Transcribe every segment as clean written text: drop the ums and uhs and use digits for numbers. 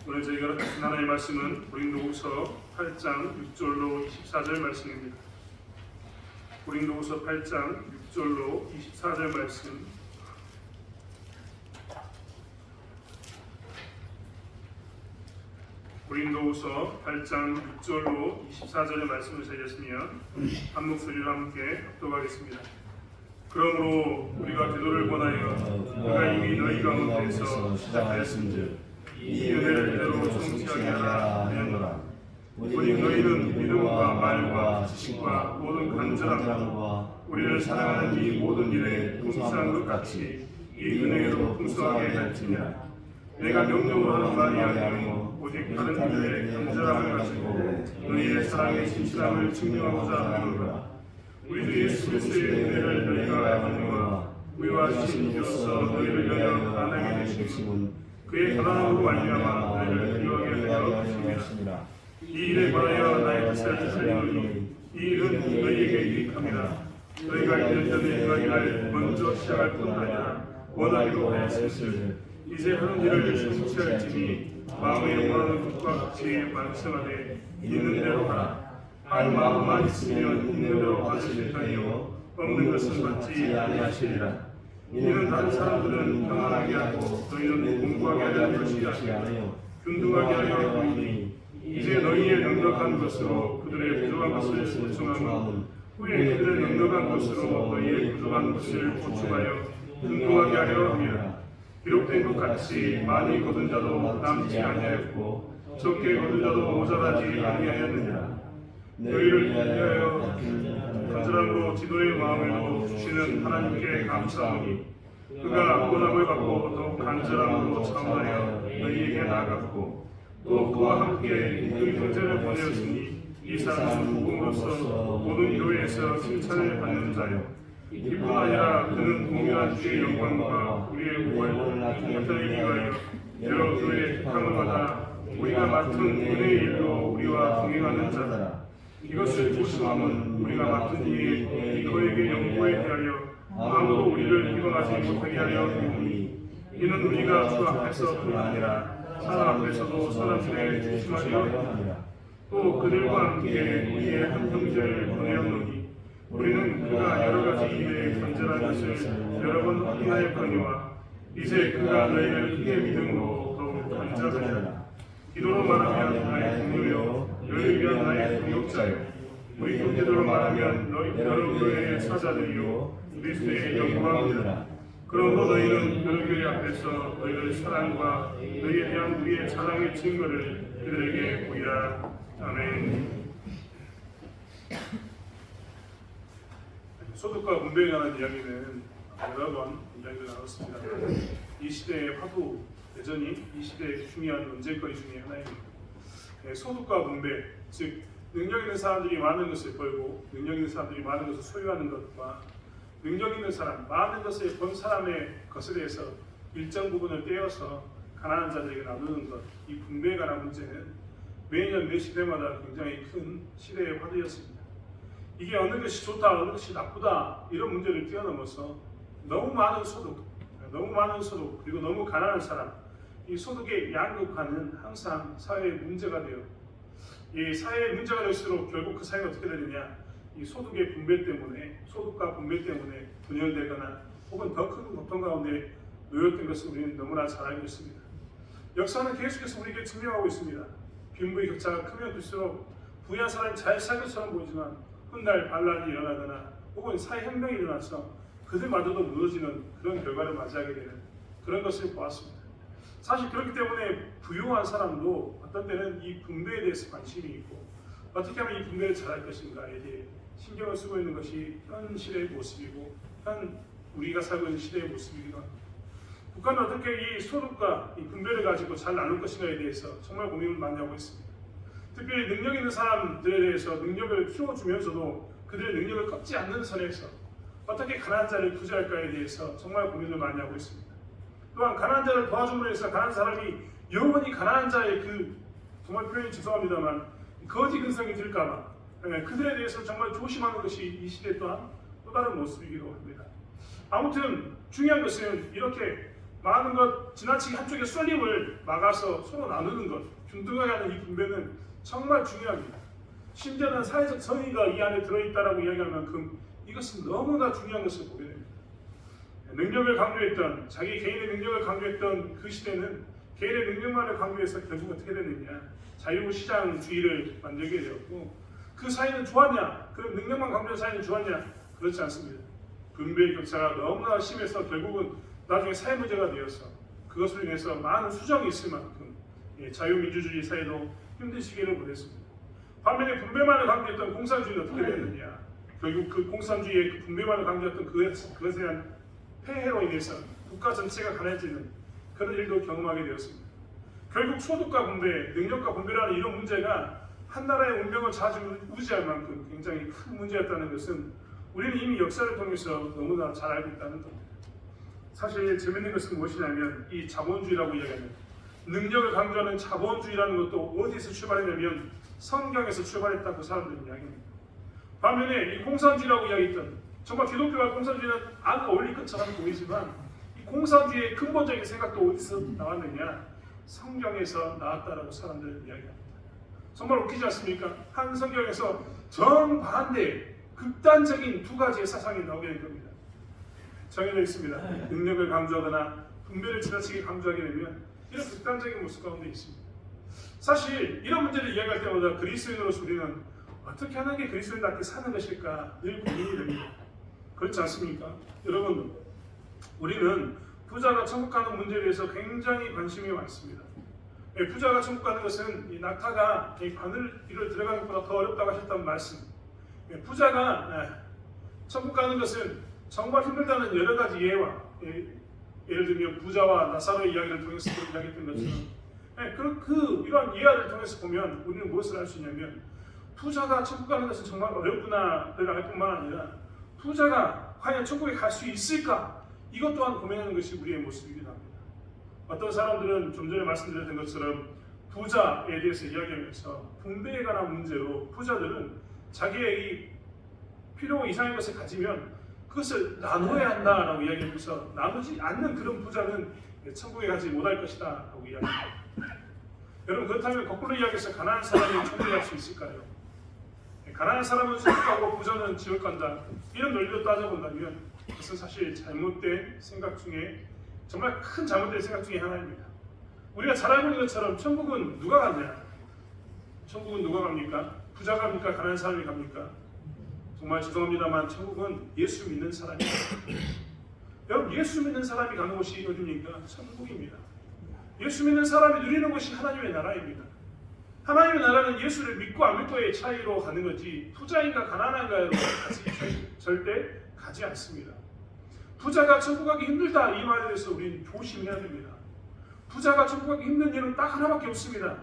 오늘 저희가 같은 하나님의 말씀은 고린도후서 8장 6절로 24절 말씀입니다. 고린도후서 8장 6절로 24절 말씀. 고린도후서 8장 6절로 24절의 말씀을 드렸으면 한 목소리로 함께 합독하겠습니다. 그러므로 우리가 기도를 권하여 그가 이미 너희 가운데서 시작하였음즉 이 은혜를 그대로 성취하게 하라 하였노라. 오직 너희는 믿음과 말과 지식과 모든 간절함과 우리를 사랑하는 이 모든 일에 풍성한 것 같이 이 은혜로 풍성하게 할지니라. 내가 명령으로 하는 말이 아니요 오직 다른 일에 간절함을 가지고 너희의 사랑의 진실함을 증명하고자 하노라. 우리도 예수 그리스도의 은혜를 너희가 알거니와 우리와 신이로서 너희를 위하여 가난하게 되심은 그의 가난함으로 말미암아 너희를 기도하게 하여 주심이라. 이 일에 관하여 나의 뜻을 살리노니 이 일은 너희에게 유익함이라. 너희가 1년 전에 그가 일을 먼저 시작할 뿐 아니라 원하기로 하였으니 이제 하는 일을 성취할지니 마음에 원하는 것과 같이 말씀하되 있는 대로 하라. 할 마음만 있으면 있는 대로 받으실 터이요 없는 것은 받지 아니하시리라. 이는 다른 사람들은 평안하게 하고 너희는 공부하게 하려는 것이 아니요 균등하게 하려 하니 이제 너희의 넉넉한 것으로 그들의 부족한 것을 보충하면 후에 그들의 넉넉한 것으로 너희의 부족한 것을 보충하여 균등하게 하려 함이라. 기록된 것 같이 많이 거둔 자도 남지 아니하였고 적게 거둔 자도 모자라지 아니하였느니라. 너희를 위하여 간절함으로 기도의 마음을 주시는 하나님께 감사하니 그가 원함을 받고 더욱 간절함으로 참하여 너희에게 나아갔고 또 그와 함께 그 형제를 보내었으니 이 사람은 복음으로서 모든 교회에서 칭찬을 받는 자요 이뿐 아니라 그는 동일한 주의 영광과 우리의 구원을 나타내기 위하여 여러 교회의 택함을 받아 우리가 맡은 은혜의 일로 우리와 동행하는 자다. 이것을 조심함은 우리가 맡은 일이 너에게 영광에 대하여 아무도 우리를 비방하지 못하게 하려 함이니 이는 우리가 주 앞에서뿐 아니라 사람 앞에서도 사람들의 조심하려 함이라. 또 그들과 함께 우리의 한 형제를 보내었노니 우리는 그가 여러 가지 일에 간절한 것을 여러 번 확인하였거니와 이제 그가 너희를 크게 믿음으로 더욱 간절하리라. 기도로 말하면 나의 동료요 너희를 위한 나의 동역자요 우리 형제들로 말하면 여러 교회의 사자들이요 그리스도의 영광이니라. 그러므로 너희는 여러 교회 앞에서 너희의 사랑과 너희에 대한 우리의 사랑의 증거를 그들에게 보이라. 아멘. 소득과 분배에 관한 이야기는 여러 번 이야기를 나눴습니다. 이 시대의 화두 여전히 이 시대의 중요한 논쟁거리 중에 하나입니다. 소득과 분배, 즉 능력 있는 사람들이 많은 것을 벌고 능력 있는 사람들이 많은 것을 소유하는 것과 능력 있는 사람, 많은 것을 본 사람의 것에 대해서 일정 부분을 떼어서 가난한 자들에게 나누는 것, 이 분배에 관한 문제는 매년 매 시대마다 굉장히 큰 시대의 화두였습니다. 이게 어느 것이 좋다, 어느 것이 나쁘다 이런 문제를 뛰어넘어서 너무 많은 소득, 그리고 너무 가난한 사람, 이 소득의 양극화는 항상 사회의 문제가 돼요. 이 사회의 문제가 될수록 결국 그 사회가 어떻게 되느냐? 이 소득의 분배 때문에, 소득과 분배 때문에 분열되거나 혹은 더 큰 고통 가운데 놓였던 것을 우리는 너무나 잘 알고 있습니다. 역사는 계속해서 우리에게 증명하고 있습니다. 빈부의 격차가 크면 클수록 부유한 사람이 잘 살 것처럼 보이지만 훗날 반란이 일어나거나 혹은 사회혁명이 일어나서 그들마저도 무너지는 그런 결과를 맞이하게 되는 그런 것을 보았습니다. 사실 그렇기 때문에 부유한 사람도 어떤 때는 이 분배에 대해서 관심이 있고 어떻게 하면 이 분배를 잘할 것인가에 대해 신경을 쓰고 있는 것이 현 시대의 모습이고 현 우리가 살고 있는 시대의 모습이기도 합니다. 북한은 어떻게 이 소득과 이 분배를 가지고 잘 나눌 것인가에 대해서 정말 고민을 많이 하고 있습니다. 특별히 능력 있는 사람들에 대해서 능력을 키워주면서도 그들의 능력을 꺾지 않는 선에서 어떻게 가난한 자를 구제할까에 대해서 정말 고민을 많이 하고 있습니다. 또한 가난한 자를 도와줌으로 해서 가난한 사람이 영원히 가난한 자의 그 정말 표현이 죄송합니다만 거지 근성이 들까봐 그들에 대해서 정말 조심하는 것이 이 시대 또한 또 다른 모습이기도 합니다. 아무튼 중요한 것은 이렇게 많은 것, 지나치게 한쪽의 쏠림을 막아서 서로 나누는 것, 균등하게 하는 이 분배는 정말 중요합니다. 심지어는 사회적 정의가 이 안에 들어있다라고 이야기할 만큼 이것은 너무나 중요한 것을 보게 됩니다. 능력을 강조했던, 자기 개인의 능력을 강조했던 그 시대는 개인의 능력만을 강조해서 결국 어떻게 됐느냐, 자유시장주의를 만들게 되었고, 그 사회는 좋았냐? 그럼 능력만 강조한 사회는 좋았냐? 그렇지 않습니다. 분배의 격차가 너무나 심해서 결국은 나중에 사회 문제가 되어서 그것으로 인해서 많은 수정이 있을 만큼 자유민주주의 사회도 힘든 시기를 보냈습니다. 반면에 분배만을 강조했던 공산주의는 어떻게 됐느냐? 결국 그 공산주의의 그 분배만을 강조했던 그것에 대한 폐해로 인해서 국가 전체가 가난해지는 그런 일도 경험하게 되었습니다. 결국 소득과 분배, 능력과 분배라는 이런 문제가 한 나라의 운명을 좌지우지할 만큼 굉장히 큰 문제였다는 것은 우리는 이미 역사를 통해서 너무나 잘 알고 있다는 겁니다. 사실 재밌는 것은 무엇이냐면 이 자본주의라고 이야기하는 능력을 강조하는 자본주의라는 것도 어디서 출발했냐면 성경에서 출발했다고 사람들은 이야기합니다. 반면에 이 공산주의라고 이야기했던, 정말 기독교와 공산주의는 안 어울릴 것처럼 보이지만 이 공산주의의 근본적인 생각도 어디서 나왔느냐? 성경에서 나왔다라고 사람들은 이야기합니다. 정말 웃기지 않습니까? 한 성경에서 정반대 극단적인 두 가지의 사상이 나오게 된 겁니다. 정해져 있습니다. 능력을 강조하거나 분배를 지나치게 강조하게 되면 이런 극단적인 모습 가운데 있습니다. 사실 이런 문제를 이야기할 때마다 그리스도인으로서 우리는 어떻게 하는 게 그리스도인답게 사는 것일까 늘 고민이 됩니다. 그렇지 않습니까? 여러분, 우리는 부자가 천국 가는 문제에 대해서 굉장히 관심이 많습니다. 부자가 천국 가는 것은 이 낙타가 바늘 위를 들어가는 것보다 더 어렵다고 하셨던 말씀. 부자가 천국 가는 것은 정말 힘들다는 여러 가지 예와, 예를 들면 부자와 나사로의 이야기를 통해서 이야기했던 것처럼 이러한 예화를 통해서 보면 우리는 무엇을 알 수 있냐면 부자가 천국 가는 것은 정말 어렵구나를 알 뿐만 아니라 부자가 과연 천국에 갈 수 있을까? 이것 또한 고민하는 것이 우리의 모습이기도 합니다. 어떤 사람들은 좀 전에 말씀드렸던 것처럼 부자에 대해서 이야기하면서 분배에 관한 문제로 부자들은 자기의 이 필요 이상의 것을 가지면 그것을 나눠야 한다라고 이야기하면서 나누지 않는 그런 부자는 천국에 가지 못할 것이다 라고 이야기합니다. 여러분, 그렇다면 거꾸로 이야기해서 가난한 사람이 천국에 갈 수 있을까요? 가난한 사람은 천국 가고 부자는 지옥 간다, 이런 논리로 따져본다면 그것은 사실 잘못된 생각 중에, 정말 큰 잘못된 생각 중에 하나입니다. 우리가 잘 알고 있는 것처럼 천국은 누가 가냐? 천국은 누가 갑니까? 부자가 갑니까? 가난한 사람이 갑니까? 정말 죄송합니다만 천국은 예수 믿는 사람이 갑니다. 여러분, 예수 믿는 사람이 가는 곳이 어디입니까? 천국입니다. 예수 믿는 사람이 누리는 것이 하나님의 나라입니다. 하나님의 나라는 예수를 믿고 안 믿고의 차이로 가는 거지 부자인가 가난한가로 절대 가지 않습니다. 부자가 천국 가기 힘들다 이 말에 대해서 우리는 조심해야 됩니다. 부자가 천국 가기 힘든 이유는 딱 하나밖에 없습니다.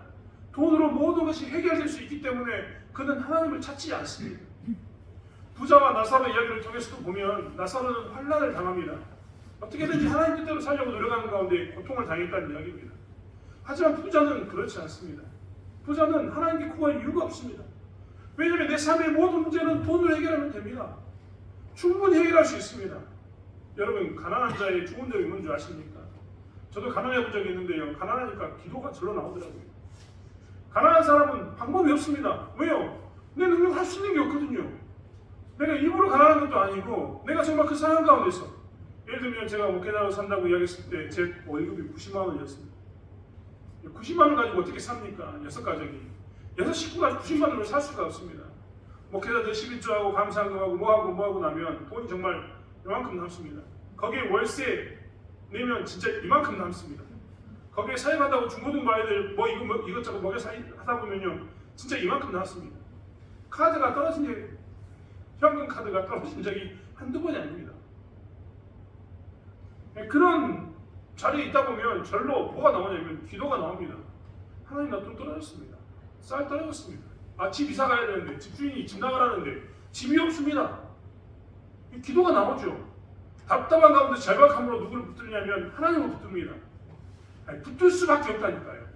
돈으로 모든 것이 해결될 수 있기 때문에 그는 하나님을 찾지 않습니다. 부자와 나사로 이야기를 통해서도 보면 나사로는 환난을 당합니다. 어떻게든지 하나님 뜻대로 살려고 노력하는 가운데 고통을 당했다는 이야기입니다. 하지만 부자는 그렇지 않습니다. 부자는 하나님께 구할 이유가 없습니다. 왜냐하면 내 삶의 모든 문제는 돈으로 해결하면 됩니다. 충분히 해결할 수 있습니다. 여러분, 가난한 자의 좋은 점이 뭔지 아십니까? 저도 가난해 본 적이 있는데요, 가난하니까 기도가 절로 나오더라고요. 가난한 사람은 방법이 없습니다. 왜요? 내 능력 할 수 있는 게 없거든요. 내가 일부러 가난한 것도 아니고 내가 정말 그 상황 가운데서, 예를 들면 제가 목회자로 산다고 이야기했을 때 제 월급이 90만 원이었습니다. 90만 원 가지고 어떻게 삽니까? 6가족이. 6식구가 90만 원으로 살 수가 없습니다. 목회자들 11조하고 감사금하고 뭐하고 나면 돈이 정말 이만큼 남습니다. 거기에 월세 내면 진짜 이만큼 남습니다. 거기에 사회받다고 중고등 아이들 이것저것 먹여 하다 보면요 진짜 이만큼 남습니다. 카드가 떨어진 게, 현금 카드가 떨어진 적이 한두 번이 아닙니다. 그런 자리에 있다 보면 절로 뭐가 나오냐면 기도가 나옵니다. 하나님, 나 돈 떨어졌습니다. 쌀 떨어졌습니다. 집 이사 가야 되는데, 집주인이 집 나가라는데 집이 없습니다. 기도가 나오죠. 답답한 가운데 절박함으로 누구를 붙들냐면 하나님을 붙듭니다. 붙들 수밖에 없다니까요.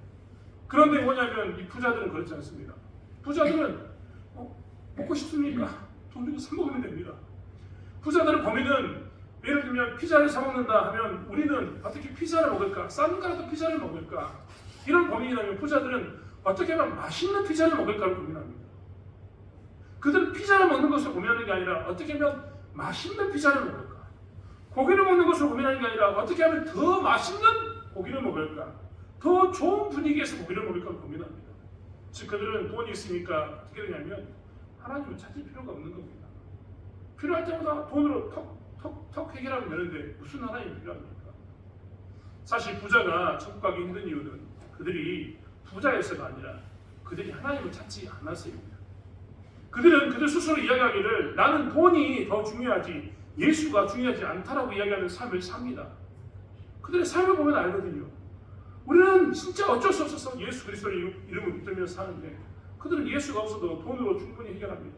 그런데 뭐냐면 이 부자들은 그렇지 않습니다. 부자들은 먹고 싶습니까? 돈 주고 사 먹으면 됩니다. 부자들의 범위는 예를 들면 피자를 사 먹는다 하면 우리는 어떻게 피자를 먹을까? 싼 거라도 피자를 먹을까? 이런 고민이라면 부자들은 어떻게 하면 맛있는 피자를 먹을까를 고민합니다. 그들은 피자를 먹는 것을 고민하는 게 아니라 어떻게 하면 맛있는 피자를 먹을까? 고기를 먹는 것을 고민하는 게 아니라 어떻게 하면 더 맛있는 고기를 먹을까? 더 좋은 분위기에서 고기를 먹을까 고민합니다. 즉 그들은 돈이 있으니까 어떻게 되냐면 하나님을 찾을 필요가 없는 겁니다. 필요할 때마다 돈으로 턱 해결하면 되는데 무슨 하나님이 필요합니까? 사실 부자가 천국 가기 힘든 이유는 그들이 부자여서가 아니라 그들이 하나님을 찾지 않았어요입니다. 그들은 그들 스스로 이야기하기를 나는 돈이 더 중요하지 예수가 중요하지 않다라고 이야기하는 삶을 삽니다. 그들의 삶을 보면 알거든요. 우리는 진짜 어쩔 수 없어서 예수 그리스도의 이름을 붙들며 사는데 그들은 예수가 없어도 돈으로 충분히 해결합니다.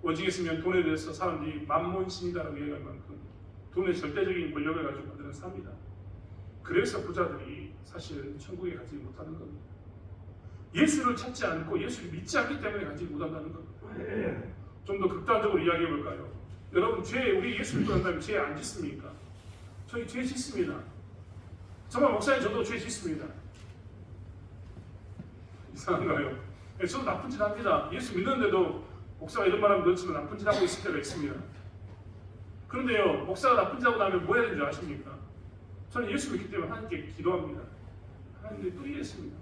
오직에 있으면 돈에 대해서 사람들이 만몬신이다라고 얘기할 만큼 돈의 절대적인 권력을 가지고 그들은 삽니다. 그래서 부자들이 사실 천국에 가지 못하는 겁니다. 예수를 찾지 않고 예수를 믿지 않기 때문에 가지 못한다는 겁니다. 좀 더 극단적으로 이야기해 볼까요? 여러분 우리 예수를 믿는다면 죄 안 짓습니까? 저희 죄 짓습니다. 정말 목사님 저도 죄 짓습니다. 이상한가요? 저도 나쁜 짓 합니다. 예수 믿는데도 목사가 이런 말하면 그렇지만 나쁜 짓 하고 있을 때가 있습니다. 그런데요, 목사가 나쁜 짓 하고 나면 뭐 해야 되는지 아십니까? 저는 예수 믿기 때문에 하나님께 기도합니다. 하나님께 또 이랬습니다.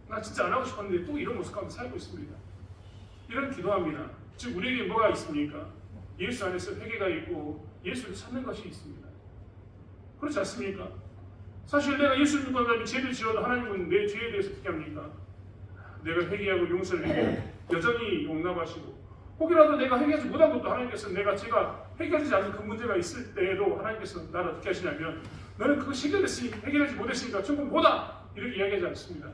나 진짜 안 하고 싶었는데 또 이런 모습 가운데 살고 있습니다. 이런 기도합니다. 즉 우리에게 뭐가 있습니까? 예수 안에서 회개가 있고 예수를 찾는 것이 있습니다. 그렇지 않습니까? 사실 내가 예수를 믿고 나면 죄를 지어도 하나님은 내 죄에 대해서 어떻게 합니까? 내가 회개하고 용서를 해도 여전히 용납하시고 혹이라도 내가 해결하지 못한 것도 하나님께서 제가 해결하지 않는 그 문제가 있을 때에도 하나님께서 나를 어떻게 하시냐면 너는 그거 해결하지 못했으니까 천국 못와 이렇게 이야기하지 않습니다.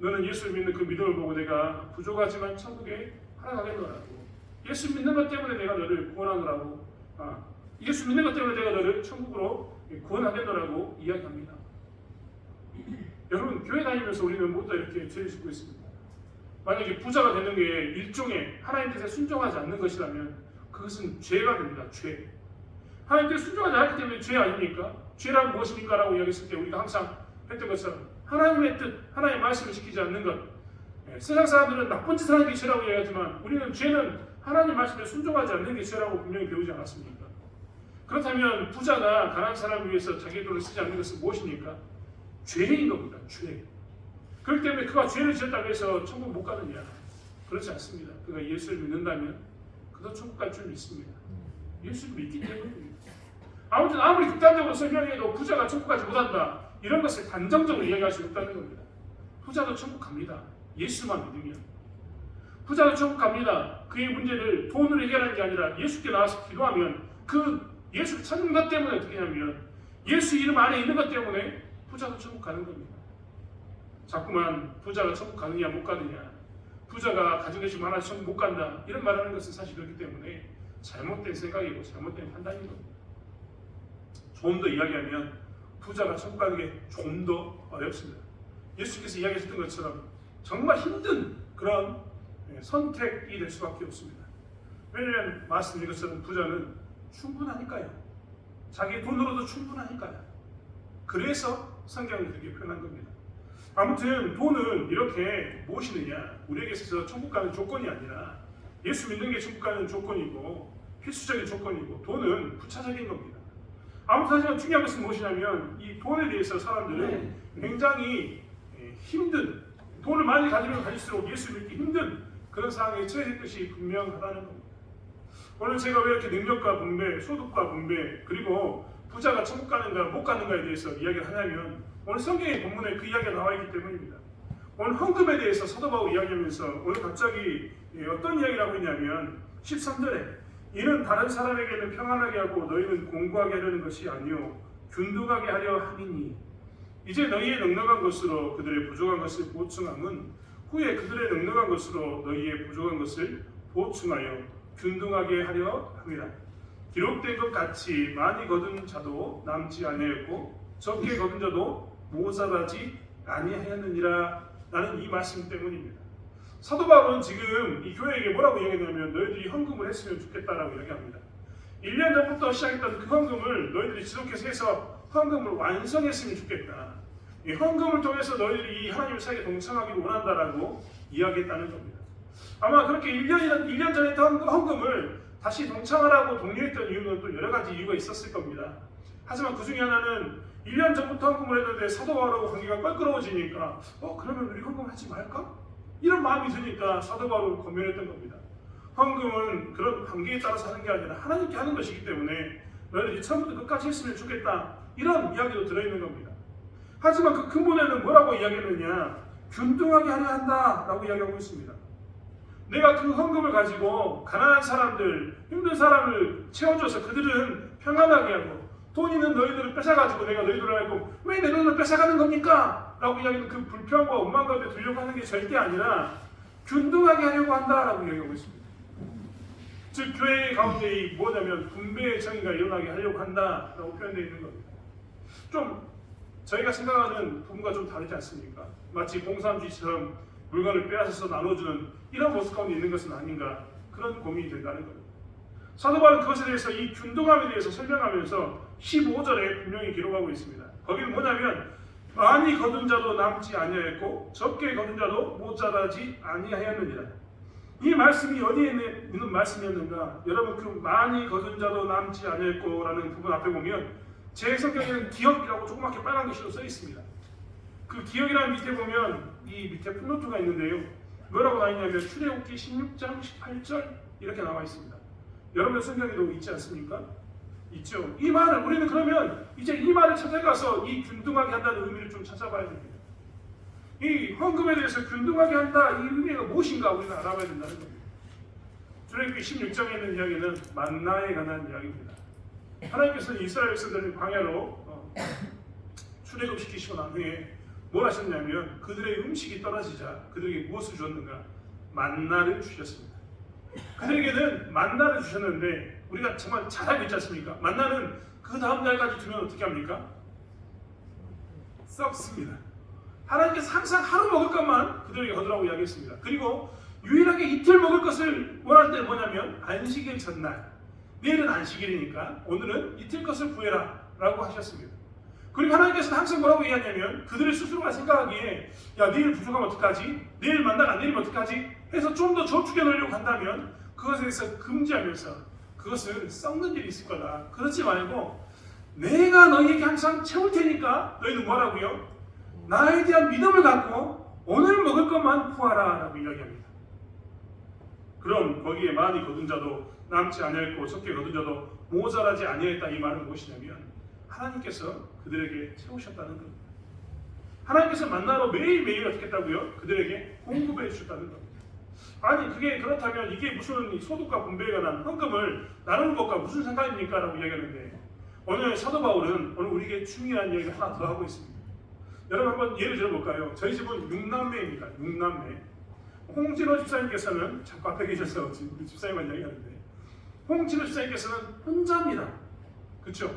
너는 예수를 믿는 그 믿음을 보고 내가 부족하지만 천국에 살아가겠노라고 예수 믿는 것 때문에 내가 너를 구원하노라고 예수 믿는 것 때문에 내가 너를 천국으로 구원하겠노라고 이야기합니다. 여러분 교회 다니면서 우리는 모두 이렇게 죄를 짓고 있습니다. 만약에 부자가 되는 게 일종의 하나님 뜻에 순종하지 않는 것이라면 그것은 죄가 됩니다. 죄. 하나님 뜻에 순종하지 않기 때문에 죄 아닙니까? 죄란 무엇입니까? 라고 이야기했을 때 우리가 항상 했던 것처럼 하나님의 뜻, 하나님의 말씀을 지키지 않는 것. 세상 사람들은 나쁜 짓을 하는 게 죄라고 이야기하지만 우리는 죄는 하나님 말씀에 순종하지 않는 게 죄라고 분명히 배우지 않았습니까? 그렇다면 부자가 가난한 사람을 위해서 자기의 돈을 쓰지 않는 것은 무엇입니까? 죄인 겁니다. 죄. 그렇기 때문에 그가 죄를 지었다고 해서 천국 못 가느냐? 그렇지 않습니다. 그가 예수를 믿는다면 그도 천국 갈 줄 믿습니다. 예수를 믿기 때문입니다. 아무튼 아무리 극단적으로 설명해도 부자가 천국 가지 못한다. 이런 것을 단정적으로 이야기할 수 없다는 겁니다. 부자도 천국 갑니다. 예수만 믿으면. 부자도 천국 갑니다. 그의 문제를 돈으로 해결하는 게 아니라 예수께 나와서 기도하면 그 예수를 찾는 것 때문에 어떻게 하냐면 예수 이름 안에 있는 것 때문에 부자도 천국 가는 겁니다. 자꾸만 부자가 천국 가느냐 못 가느냐 부자가 가진 것이 많아서 천국 못 간다 이런 말하는 것은 사실 그렇기 때문에 잘못된 생각이고 잘못된 판단인 겁니다. 좀 더 이야기하면 부자가 천국 가는 게 좀 더 어렵습니다. 예수께서 이야기하셨던 것처럼 정말 힘든 그런 선택이 될 수밖에 없습니다. 왜냐하면 말씀드린 것처럼 부자는 충분하니까요. 자기 돈으로도 충분하니까요. 그래서 성경은 그렇게 표현한 겁니다. 아무튼 돈은 이렇게 무엇이느냐 우리에게 있어서 천국 가는 조건이 아니라 예수 믿는 게 천국 가는 조건이고 필수적인 조건이고 돈은 부차적인 겁니다. 아무튼 하지만 중요한 것은 무엇이냐면 이 돈에 대해서 사람들은 굉장히 힘든 돈을 많이 가지면 가질수록 예수 믿기 힘든 그런 상황에 처해질 것이 분명하다는 겁니다. 오늘 제가 왜 이렇게 능력과 분배, 소득과 분배 그리고 부자가 천국 가는가 못 가는가에 대해서 이야기를 하냐면 오늘 성경의 본문에 그 이야기가 나와 있기 때문입니다. 오늘 헌금에 대해서 사도 바울이 이야기하면서 오늘 갑자기 어떤 이야기를 하고 있냐면 13절에 이는 다른 사람에게는 평안하게 하고 너희는 공고하게 하려는 것이 아니요 균등하게 하려 함이니 이제 너희의 넉넉한 것으로 그들의 부족한 것을 보충함은 후에 그들의 넉넉한 것으로 너희의 부족한 것을 보충하여 균등하게 하려 함이라. 기록된 것 같이 많이 거둔 자도 남지 아니하였고 적게 거둔 자도 모자라지 아니하였느니라 라는 이 말씀 때문입니다. 사도 바울은 지금 이 교회에게 뭐라고 이야기하냐면 너희들이 헌금을 했으면 좋겠다라고 이야기합니다. 1년 전부터 시작했던 그 헌금을 너희들이 지속해서 해서 헌금을 완성했으면 좋겠다. 이 헌금을 통해서 너희들이 이 하나님의 사역에 동참하기를 원한다라고 이야기했다는 겁니다. 아마 그렇게 1년 전에 했던 헌금을 다시 동참하라고 독려했던 이유는 또 여러 가지 이유가 있었을 겁니다. 하지만 그 중에 하나는 1년 전부터 헌금을 했는데 사도 바울하고 관계가 껄끄러워지니까 그러면 우리 헌금하지 말까? 이런 마음이 드니까 사도 바울을 권면했던 겁니다. 헌금은 그런 관계에 따라서 하는 게 아니라 하나님께 하는 것이기 때문에 너희들이 처음부터 끝까지 했으면 좋겠다. 이런 이야기도 들어있는 겁니다. 하지만 그 근본에는 뭐라고 이야기했느냐? 균등하게 하려 한다라고 이야기하고 있습니다. 내가 그 헌금을 가지고 가난한 사람들, 힘든 사람을 채워줘서 그들은 평안하게 하고 돈 있는 너희들을 뺏어가지고 내가 너희들을 알고 왜 내 돈을 뺏어가는 겁니까? 라고 이야기하는 그 불평과 원망 가운데 두려고 하는 게 절대 아니라 균등하게 하려고 한다라고 이야기하고 있습니다. 즉 교회 가운데 뭐냐면 분배의 정의가 일어나게 하려고 한다라고 표현되어 있는 겁니다. 좀 저희가 생각하는 부분과 좀 다르지 않습니까? 마치 공산주의처럼 물건을 빼앗아서 나눠주는 이런 모습 가운데 있는 것은 아닌가 그런 고민이 된다는 겁니다. 사도 바울은 그것에 대해서 이 균등함에 대해서 설명하면서 15절에 분명히 기록하고 있습니다. 거기는 뭐냐면 많이 거둔 자도 남지 아니하였고 적게 거둔 자도 모자라지 아니하였느니라. 이 말씀이 어디에 있는 말씀이었는가? 여러분 그 많이 거둔 자도 남지 아니하였고 라는 부분 앞에 보면 제 성경에는 기억이라고 조그맣게 빨간 글씨로 써 있습니다. 그 기억이라는 밑에 보면 이 밑에 풋노트가 있는데요. 뭐라고 나와 있냐면 출애굽기 16장 18절 이렇게 나와 있습니다. 여러분의 성경에도 있지 않습니까? 있죠. 이 말을 우리는 그러면 이제 이 말을 찾아가서 이 균등하게 한다는 의미를 좀 찾아봐야 됩니다. 이 헌금에 대해서 균등하게 한다 이 의미가 무엇인가 우리는 알아봐야 된다는 겁니다. 출애굽기 16장에 있는 이야기는 만나에 관한 이야기입니다. 하나님께서는 이스라엘 백성들을 광야로 출애굽시키시고 난 후에 뭘 하셨냐면 그들의 음식이 떨어지자 그들에게 무엇을 주었는가? 만나를 주셨습니다. 그들에게는 만나를 주셨는데 우리가 정말 잘 알고 있지 않습니까? 만나는 그 다음 날까지 두면 어떻게 합니까? 썩습니다. 하나님께서 항상 하루 먹을 것만 그들에게 거두라고 이야기했습니다. 그리고 유일하게 이틀 먹을 것을 원할 때는 뭐냐면 안식일 전날. 내일은 안식일이니까 오늘은 이틀 것을 구해라 라고 하셨습니다. 그리고 하나님께서는 항상 뭐라고 얘기하냐면 그들의 스스로가 생각하기에 야 내일 부족하면 어떡하지? 내일 만나가 안 내리면 어떡하지? 해서 좀 더 저축해 놓으려고 한다면 그것에 대해서 금지하면서 그것은 썩는 일이 있을 거다. 그렇지 말고 내가 너희에게 항상 채울 테니까 너희는 뭐라고요? 나에 대한 믿음을 갖고 오늘 먹을 것만 구하라 라고 이야기합니다. 그럼 거기에 많이 거둔 자도 남지 아니하였고 적게 거둔 자도 모자라지 아니하였다 이 말은 무엇이냐면 하나님께서 그들에게 채우셨다는 겁니다. 하나님께서 만나로 매일매일 어떻게 했다고요? 그들에게 공급해 주셨다는 겁니다. 아니 그게 그렇다면 이게 무슨 소득과 분배에 관한 헌금을 나누는 것과 무슨 상관입니까? 라고 이야기하는데 오늘 사도 바울은 오늘 우리에게 중요한 이야기를 하나 더 하고 있습니다. 여러분 한번 예를 들어볼까요? 저희 집은 6남매입니다. 6남매. 홍진호 집사님께서는 자꾸 앞에 계셔서 지금 우리 집사님만 이야기하는데 홍진호 집사님께서는 혼자입니다. 그렇죠?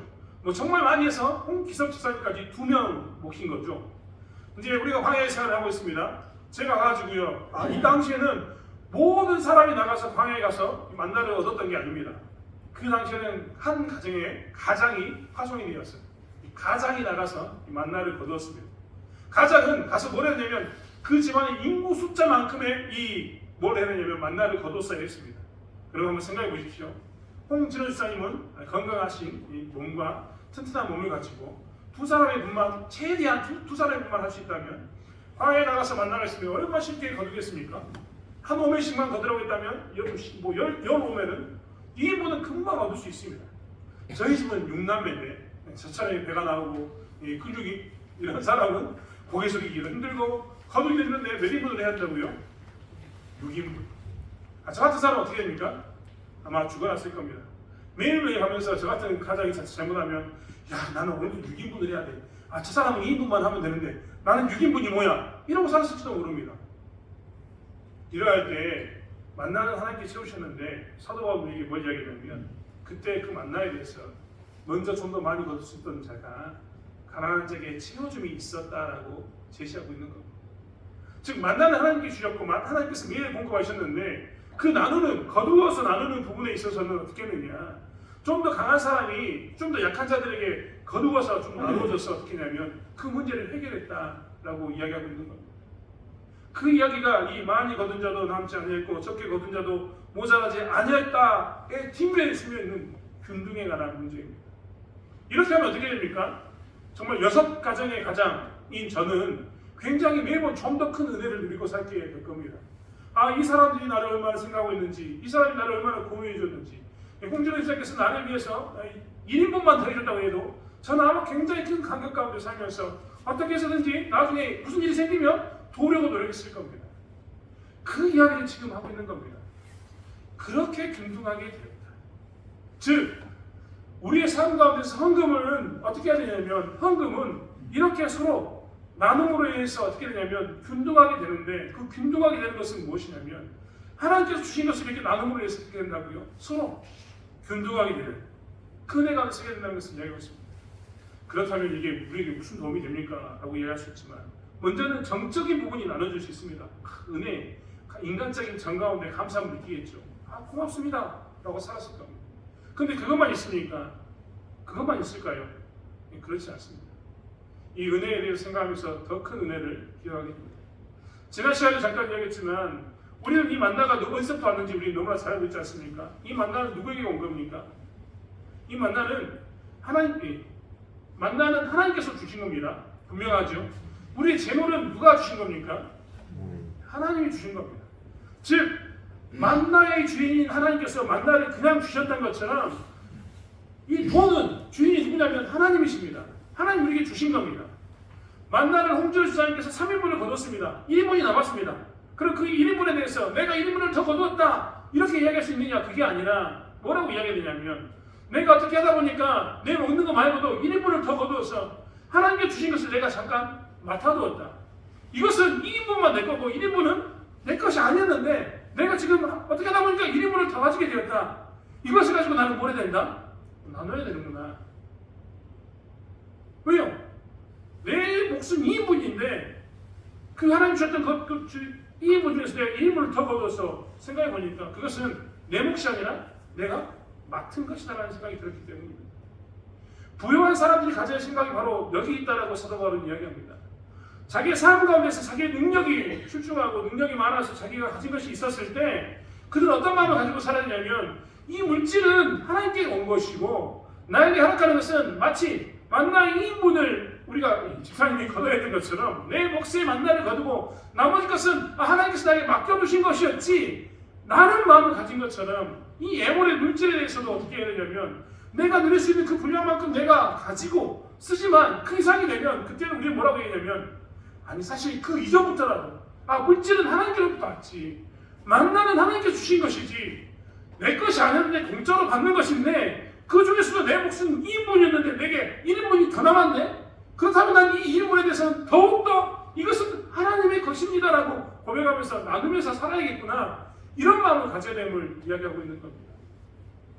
뭐 정말 많이 해서 홍기석 집사님까지 2명 모신 거죠. 이제 우리가 광야의 생활을 하고 있습니다. 제가 가가지고요. 이 당시에는 모든 사람이 나가서 광야에 가서 만나를 얻었던 게 아닙니다. 그 당시에는 한 가정에 가장이 파송이 되었어요. 가장이 나가서 만나를 거두었습니다. 가장은 가서 뭘 했냐면 그 집안의 인구 숫자만큼의 뭘 해내냐면 만나를 거뒀어야 했습니다. 그럼 한번 생각해 보십시오. 홍진호 집사님은 건강하신 이 몸과 튼튼한 몸을 가지고 두 사람의 분만 최대한 두 사람의 분만 할 수 있다면 광야에 나가서 만나가 있으면 얼마나 쉽게 거두겠습니까? 한 오매씩만 거두라고 했다면 10오매는 2인분은 금방 얻을 수 있습니다. 저희 집은 6남매인데 저차례 배가 나오고 근육이 이런 사람은 고개 숙이기도 힘들고 거두기도 힘든데 몇 인분을 해야 한다고요? 6인분. 저 같은 사람은 어떻게 됩니까? 아마 죽어났을 겁니다. 매일매일 하면서 저 같은 가장이 잘못하면 야 나는 오늘도 6인분을 해야 돼. 저 사람은 2인분만 하면 되는데 나는 6인분이 뭐야? 이러고 살았을지도 모릅니다. 이러할 때 만나는 하나님께 채우셨는데 사도 바울이 뭘 이야기하냐면 그때 그 만나에 대해서 먼저 좀 더 많이 거둘 수 있던 자가 가난한 자에게 채워줌이 있었다라고 제시하고 있는 겁니다. 즉 만나는 하나님께 주셨고만 하나님께서 매일 공급하셨는데 그 거두어서 나누는 부분에 있어서는 어떻게 했느냐? 좀 더 강한 사람이 좀 더 약한 자들에게 거두어서 좀 나누어져서 어떻게 하냐면 그 문제를 해결했다라고 이야기하고 있는 겁니다. 그 이야기가 이 많이 거둔 자도 남지 아니했고 적게 거둔 자도 모자라지 아니했다의 뒷면에 숨어 있는 균등에 관한 문제입니다. 이렇게 하면 어떻게 됩니까? 정말 6가정의 가장인 저는 굉장히 매번 좀 더 큰 은혜를 누리고 살게 될 겁니다. 이 사람들이 나를 얼마나 생각하고 있는지, 이 사람이 나를 얼마나 고민해 줬는지, 홍준호 집사께서 나를 위해서 1인분만 더 해줬다고 해도 저는 아마 굉장히 큰 감격 가운데 살면서 어떻게 해서든지 나중에 무슨 일이 생기면 도우려고 노력했을 겁니다. 그 이야기를 지금 하고 있는 겁니다. 그렇게 균등하게 되었다. 즉 우리의 삶 가운데서 헌금은 어떻게 해야 되냐면, 헌금은 이렇게 서로 나눔으로 인해서 어떻게 되냐면 균등하게 되는데, 그 균등하게 되는 것은 무엇이냐면 하나님께서 주신 것을 이렇게 나눔으로 인해서 어떻게 된다고요? 서로 균등하게 되는 그 은혜가 쓰게 된다는 것을 이야기하고 있습니다. 그렇다면 이게 우리에게 무슨 도움이 됩니까? 라고 이야기할 수 있지만, 먼저는 정적인 부분이 나눠줄 수 있습니다. 은혜, 인간적인 정 가운데 감사함을 느끼겠죠. 고맙습니다 라고 살았을 겁니다. 근데 그것만 있습니까? 그것만 있을까요? 그렇지 않습니다. 이 은혜에 대해서 생각하면서 더 큰 은혜를 기억하게 됩니다. 지난 시간에 잠깐 이야기했지만 우리는 이 만나가 어디서부터 왔는지 우리 너무나 잘 알고 있지 않습니까? 이 만나는 누구에게 온 겁니까? 이 만나는 하나님께서 주신 겁니다. 분명하죠? 우리의 재물은 누가 주신 겁니까? 하나님이 주신 겁니다. 즉 만나의 주인인 하나님께서 만나를 그냥 주셨던 것처럼 이 돈은 주인이 누구냐면 하나님이십니다. 하나님 우리에게 주신 겁니다. 만나를 홍준호 주사님께서 3인분을 거뒀습니다. 1인분이 남았습니다. 그럼 그 1인분에 대해서 내가 1인분을 더 거두었다 이렇게 이야기할 수 있느냐? 그게 아니라 뭐라고 이야기하느냐면, 내가 어떻게 하다 보니까 내 먹는 거 말고도 1인분을 더 거두어서 하나님께 주신 것을 내가 잠깐 맡아두었다. 이것은 2인분만 내 거고 1인분은 내 것이 아니었는데 내가 지금 어떻게 하다 보니까 1인분을 더 가지게 되었다. 이것을 가지고 나는 뭘 해야 된다? 나눠야 되는구나. 왜요? 내 목숨 2인분인데 그 하나님 주셨던 그 2인분 중에서 내가 1인분을 더 거둬서 생각해 보니까 그것은 내 몫이 아니라 내가 맡은 것이다라는 생각이 들었기 때문입니다. 부유한 사람들이 가져야 생각이 바로 여기 있다라고 사도 바울은 이야기합니다. 자기의 삶 가운데서 자기의 능력이 출중하고 능력이 많아서 자기가 가진 것이 있었을 때 그들은 어떤 마음을 가지고 살았냐면, 이 물질은 하나님께 온 것이고 나에게 허락하는 것은 마치 만나의 2인분을 우리가 집사님이 거둬야 했던 것처럼 내 몫의 만나를 거두고 나머지 것은 하나님께서 나에게 맡겨두신 것이었지, 나는 마음을 가진 것처럼 이 애물의 물질에 대해서도 어떻게 해야 되냐면, 내가 누릴 수 있는 그 분량만큼 내가 가지고 쓰지만 그 이상이 되면 그때는 우리는 뭐라고 얘기하냐면, 아니 사실 그 이전부터라도 물질은 하나님께로부터 왔지, 만나는 하나님께 주신 것이지 내 것이 아니었는데 공짜로 받는 것인데 그 중에서도 내 몫은 2인분이었는데 내게 1인분이 더 남았네? 그렇다면 난 이 1인분에 대해서는 더욱더 이것은 하나님의 것입니다라고 고백하면서 나누면서 살아야겠구나, 이런 마음을 가져야 됨을 이야기하고 있는 겁니다.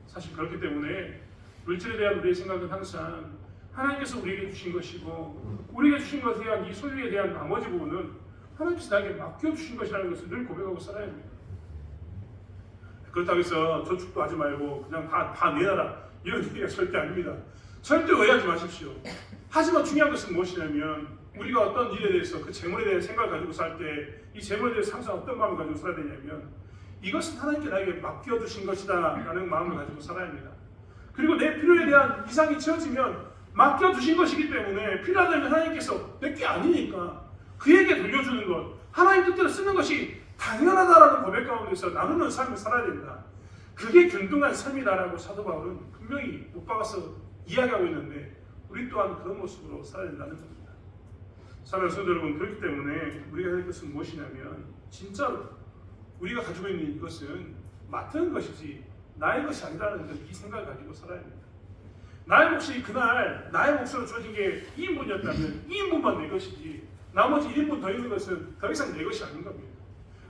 사실 그렇기 때문에 물질에 대한 우리의 생각은 항상 하나님께서 우리에게 주신 것이고 우리에게 주신 것에 대한 이 소유에 대한 나머지 부분은 하나님께서 나에게 맡겨주신 것이라는 것을 늘 고백하고 살아야 합니다. 그렇다고 해서 저축도 하지 말고 그냥 다 내놔라 이런 얘기가 절대 아닙니다. 절대 오해하지 마십시오. 하지만 중요한 것은 무엇이냐면, 우리가 어떤 일에 대해서 그 재물에 대한 생각을 가지고 살 때 이 재물에 대해서 항상 어떤 마음을 가지고 살아야 되냐면, 이것은 하나님께 나에게 맡겨두신 것이다 라는 마음을 가지고 살아야 합니다. 그리고 내 필요에 대한 이상이 채워지면 맡겨두신 것이기 때문에 필요하다면 하나님께서 내 게 아니니까 그에게 돌려주는 것, 하나님 뜻대로 쓰는 것이 당연하다라는 고백 가운데서 나누는 삶을 살아야 됩니다. 그게 균등한 삶이다라고 사도 바울은 분명히 못 박아서 이야기하고 있는데, 우리 또한 그런 모습으로 살아야 된다는 겁니다. 사랑하는 성도 여러분, 그렇기 때문에 우리가 할 것은 무엇이냐면, 진짜로 우리가 가지고 있는 이것은 맡은 것이지 나의 것이 아니라는 이 생각을 가지고 살아야 합니다. 나의 몫이 그날 나의 몫으로 주어진 게 2인분이었다면 2인분만 내 것이지 나머지 1인분 더 있는 것은 더 이상 내 것이 아닌 겁니다.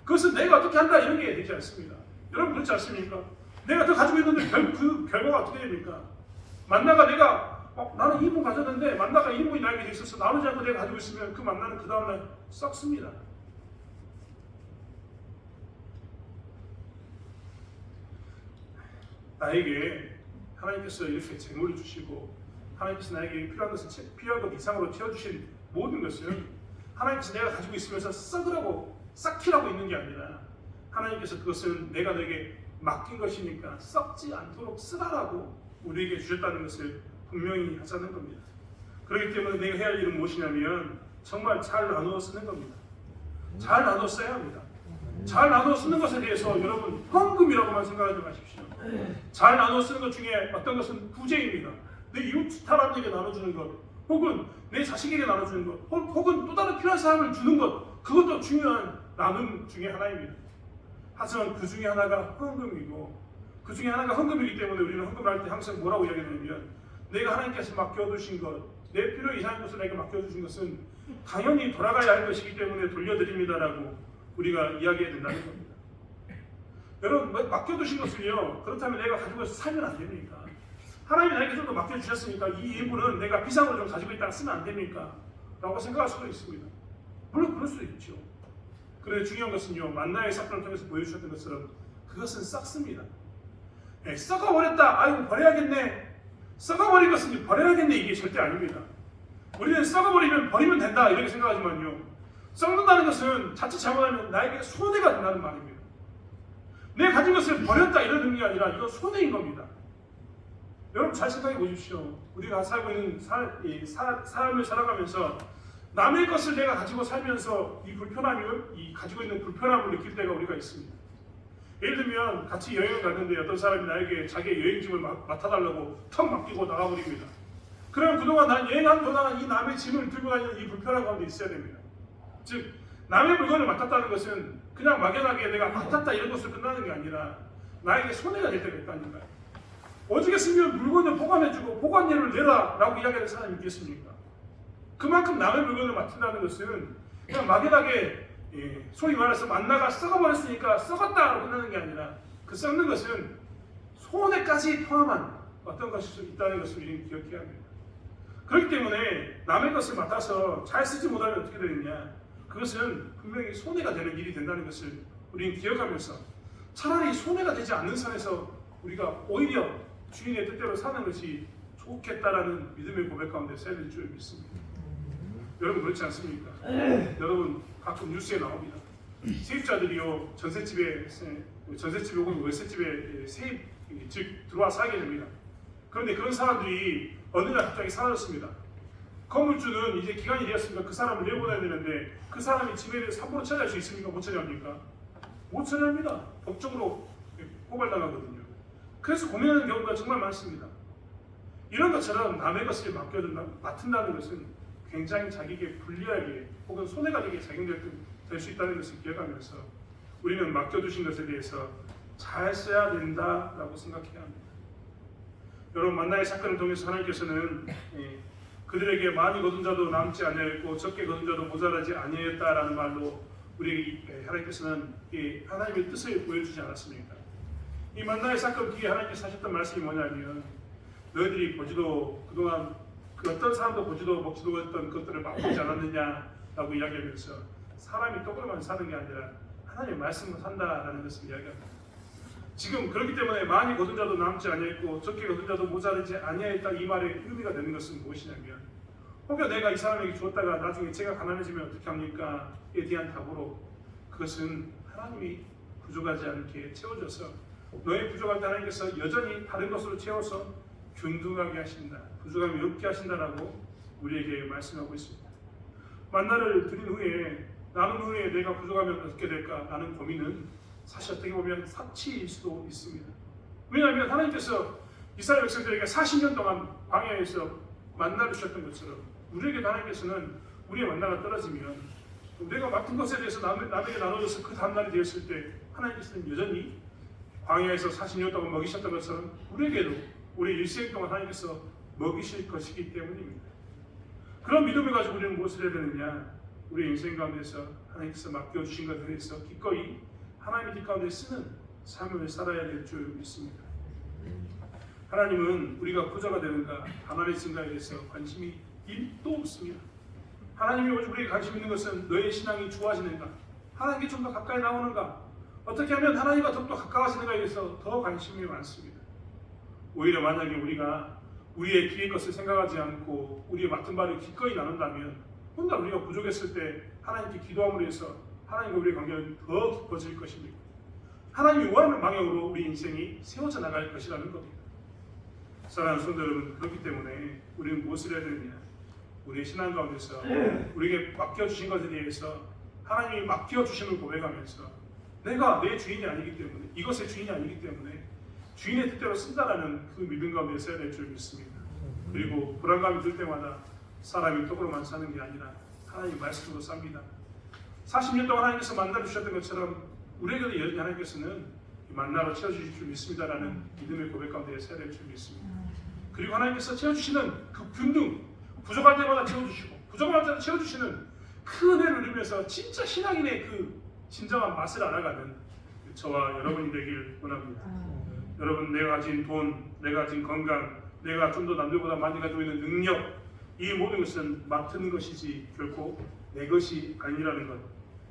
그것은 내가 어떻게 한다 이런 게 되지 않습니다. 여러분 그렇지 않습니까? 내가 더 가지고 있는데 그 결과가 어떻게 됩니까? 만나가 내가 나는 2인분 가졌는데 만나가 1인분이 나에게 돼 있어서 나누지 않고 내가 가지고 있으면 그 만나는 그 다음날 썩습니다. 나에게 하나님께서 이렇게 재물을 주시고 하나님께서 나에게 필요한 것 이상으로 채워주신 모든 것은 하나님께서 내가 가지고 있으면서 썩으라고 썩히라고 있는 게 아니라 하나님께서 그것은 내가 너에게 맡긴 것이니까 썩지 않도록 쓰라라고 우리에게 주셨다는 것을 분명히 하자는 겁니다. 그렇기 때문에 내가 해야 할 일은 무엇이냐면 정말 잘 나누어 쓰는 겁니다. 잘 나누어 써야 합니다. 잘 나누어 쓰는 것에 대해서 여러분 헌금이라고만 생각하지 마십시오. 잘 나누어 쓰는 것 중에 어떤 것은 부재입니다. 내 이웃 사람에게 나눠주는 것, 혹은 내 자식에게 나눠주는 것, 혹은 또 다른 필요한 사람을 주는 것, 그것도 중요한 나눔 중에 하나입니다. 하지만 그 중에 하나가 헌금이고, 그 중에 하나가 헌금이기 때문에 우리는 헌금을 할 때 항상 뭐라고 이야기하냐면, 내가 하나님께서 맡겨두신 것, 내 필요 이상의 것을 내게 맡겨주신 것은 당연히 돌아가야 할 것이기 때문에 돌려드립니다라고 우리가 이야기해야 된다는 겁니다. 여러분, 맡겨두신 것을요, 그렇다면 내가 가지고 살면 안 됩니까? 하나님이 나에게 좀 더 맡겨주셨으니까 이 일부는 내가 비상으로 좀 가지고 있다가 쓰면 안 됩니까? 라고 생각할 수도 있습니다. 물론 그럴 수도 있죠. 그런데 중요한 것은요, 만나의 사건을 통해서 보여주셨던 것처럼 그것은 썩습니다. 네, 썩어버렸다, 아이고 버려야겠네, 썩어버린 것은 버려야겠네, 이게 절대 아닙니다. 우리는 썩어버리면 버리면 된다 이렇게 생각하지만요, 썩는다는 것은 자칫 잘못하면 나에게 손해가 된다는 말입니다. 내 가진 것을 버렸다 이런 의미가 아니라 이건 손해인 겁니다. 여러분 잘 생각해 보십시오. 우리가 살고 있는 삶을 살아가면서 남의 것을 내가 가지고 살면서 이 가지고 있는 불편함을 느낄 때가 우리가 있습니다. 예를 들면 같이 여행을 갔는데 어떤 사람이 나에게 자기의 여행짐을 맡아달라고 턱 맡기고 나가버립니다. 그러면 그동안 난 여행한 동안 이 남의 짐을 들고 다니는 이 불편한 가운데 있어야 됩니다. 즉 남의 물건을 맡았다는 것은 그냥 막연하게 내가 맡았다 이런 것으로 끝나는 게 아니라 나에게 손해가 될 때가 있다니까요. 오죽했으면 물건을 보관해주고 보관료를 내라 라고 이야기하는 사람이 있겠습니까? 그만큼 남의 물건을 맡는다는 것은 그냥 막연하게 소위 말해서 만나가 썩어버렸으니까 썩었다라고 끝나는 게 아니라 그 썩는 것은 손해까지 포함한 어떤 것이 있다는 것을 우리는 기억해야 합니다. 그렇기 때문에 남의 것을 맡아서 잘 쓰지 못하면 어떻게 되느냐, 그것은 분명히 손해가 되는 일이 된다는 것을 우리는 기억하면서 차라리 손해가 되지 않는 선에서 우리가 오히려 주인의 뜻대로 사는 것이 좋겠다라는 믿음의 고백 가운데 서야 될 줄 믿습니다. 여러분 그렇지 않습니까? 여러분 가끔 뉴스에 나옵니다. 세입자들이요 전셋집에 혹은 월세집에 세입 즉 들어와 살게 됩니다. 그런데 그런 사람들이 어느 날 갑자기 사라졌습니다. 건물주는 이제 기간이 되었으니까 그 사람을 내보내야 되는데 그 사람이 집에 대해서 함부로 처리할 수 있습니까? 못 처리합니까? 못 처리합니다. 법적으로 고발당하거든요. 그래서 고민하는 경우가 정말 많습니다. 이런 것처럼 남의 것을 맡은다는 것은 굉장히 자기에게 불리하게 혹은 손해가 되게 작용될 수 있다는 것을 기억하면서 우리는 맡겨두신 것에 대해서 잘 써야 된다라고 생각해야 합니다. 여러분 만나의 사건을 통해서 하나님께서는 그들에게 많이 거둔 자도 남지 아니하였고 적게 거둔 자도 모자라지 아니하였다라는 말로 우리에게 하나님께서는 하나님의 뜻을 보여주지 않았습니까? 이 만나의 사건 뒤에 하나님께서 하셨던 말씀이 뭐냐면 너희들이 보지도 그동안 그 어떤 사람도 보지도 먹지도 못했던 것들을 맛보지 않았느냐라고 이야기하면서 사람이 떡으로만 사는 게 아니라 하나님의 말씀으로 산다라는 것을 이야기합니다. 지금 그렇기 때문에 많이 거둔 자도 남지 아니하였고 적게 거둔 자도 모자르지 아니하였다 이 말의 의미가 되는 것은 무엇이냐면 혹여 내가 이 사람에게 주었다가 나중에 제가 가난해지면 어떻게 합니까?에 대한 답으로 그것은 하나님이 부족하지 않게 채워줘서 너의 부족할 때 하나님께서 여전히 다른 것으로 채워서 균등하게 하신다, 부족함이 없게 하신다라고 우리에게 말씀하고 있습니다. 만나를 드린 후에 나눈 후에 내가 부족하면 어떻게 될까 라는 고민은 사실 어떻게 보면 사치일 수도 있습니다. 왜냐하면 하나님께서 이스라엘 백성들에게 40년 동안 광야에서 만나를 주셨던 것처럼 우리에게 하나님께서는 우리의 만나가 떨어지면 우리가 맡은 것에 대해서 남에게 나눠줘서 그 다음날이 되었을 때 하나님께서는 여전히 광야에서 40년 동안 먹이셨던 것처럼 우리에게도 우리 일생 동안 하나님께서 먹이실 것이기 때문입니다. 그런 믿음을 가지고 우리는 무엇을 해야 되느냐, 우리 인생 가운데서 하나님께서 맡겨주신 것에 대해서 기꺼이 하나님의 뜻 가운데 쓰는 삶을 살아야 될 줄 믿습니다. 하나님은 우리가 부자가 되는가 가난해진가에 대해서 관심이 1도 없습니다. 하나님이 오직 우리에게 관심 있는 것은 너의 신앙이 좋아지는가, 하나님께 좀 더 가까이 나오는가, 어떻게 하면 하나님과 더욱더 가까워지는가에 대해서 더 관심이 많습니다. 오히려 만약에 우리가 우리의 뒤의 것을 생각하지 않고 우리의 맡은 바를 기꺼이 나눈다면 혼자 우리가 부족했을 때 하나님께 기도함으로 해서 하나님과 우리의 관계는 더 깊어질 것입니다. 하나님이 원하는 방향으로 우리 인생이 세워져 나갈 것이라는 겁니다. 사랑하는 성도 여러분, 그렇기 때문에 우리는 무엇을 해야 되느냐? 우리의 신앙 가운데서 우리에게 맡겨주신 것에 대해서 하나님이 맡겨주심을 고백하면서 내가 내 주인이 아니기 때문에, 이것의 주인이 아니기 때문에 주인의 뜻대로 쓴다라는 그 믿음 가운데 서야 될 줄 믿습니다. 그리고 불안감이 들 때마다 사람이 떡으로만 사는 게 아니라 하나님 말씀으로 삽니다. 40년 동안 하나님께서 만나러 주셨던 것처럼 우리에게도 여전히 하나님께서는 만나러 채워주실 줄 믿습니다라는 믿음의 고백 가운데 서야 될 줄 믿습니다. 그리고 하나님께서 채워주시는 그 균등, 부족할 때마다 채워주시고 부족할 때마다 채워주시는 그 은혜를 누리면서 진짜 신앙인의 그 진정한 맛을 알아가는 저와 여러분이 되길 원합니다. 여러분, 내가 가진 돈, 내가 가진 건강, 내가 좀 더 남들보다 많이 가지고 있는 능력, 이 모든 것은 맡은 것이지 결코 내 것이 아니라는 것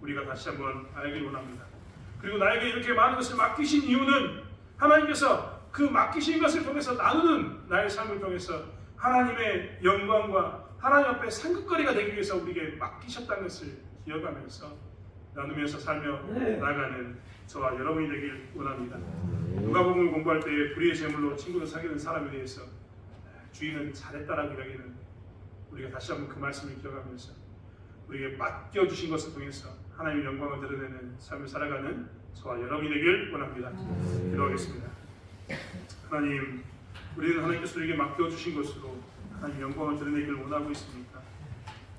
우리가 다시 한번 알길 원합니다. 그리고 나에게 이렇게 많은 것을 맡기신 이유는 하나님께서 그 맡기신 것을 통해서 나누는 나의 삶을 통해서 하나님의 영광과 하나님 앞에 상급거리가 되기 위해서 우리에게 맡기셨다는 것을 기억하면서 나누면서 살며 나아가는 저와 여러분이 되길 원합니다. 누가복음을 공부할 때 불의의 제물로 친구를 사귀는 사람에 대해서 주인은 잘했다라고 이야기는 우리가 다시 한번 그 말씀을 기억하면서 우리에게 맡겨주신 것을 통해서 하나님의 영광을 드러내는 삶을 살아가는 저와 여러분이 되길 원합니다. 기도하겠습니다. 하나님, 우리는 하나님께서 우리에게 맡겨주신 것으로 하나님 영광을 드러내기를 원하고 있습니다.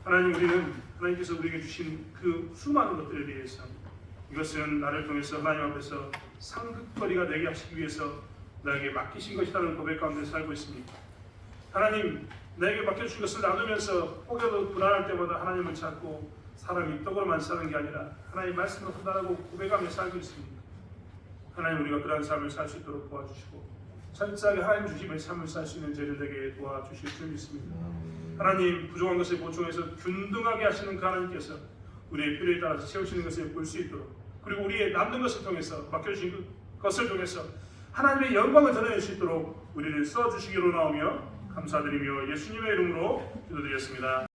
하나님, 우리는 하나님께서 우리에게 주신 그 수많은 것들에 대해서 이것은 나를 통해서 하나님 앞에서 상급거리가 되게 하시기 위해서 나에게 맡기신 것이라는 고백 가운데 살고 있습니다. 하나님, 나에게 맡겨주신 것을 나누면서 혹여도 불안할 때마다 하나님을 찾고 사람이 떡으로만 사는 게 아니라 하나님 말씀을 한다라고 고백하며 살고 있습니다. 하나님, 우리가 그러한 삶을 살 수 있도록 도와주시고 철저하게 하나님 주심의 삶을 살 수 있는 죄를 되게 도와주실 줄 믿습니다. 하나님, 부족한 것을 보충해서 균등하게 하시는 그 하나님께서 우리의 필요에 따라서 채우시는 것을 볼 수 있도록, 그리고 우리의 남는 것을 통해서 맡겨주신 것을 통해서 하나님의 영광을 드러낼 수 있도록 우리를 써주시기로 나오며 감사드리며 예수님의 이름으로 기도드렸습니다.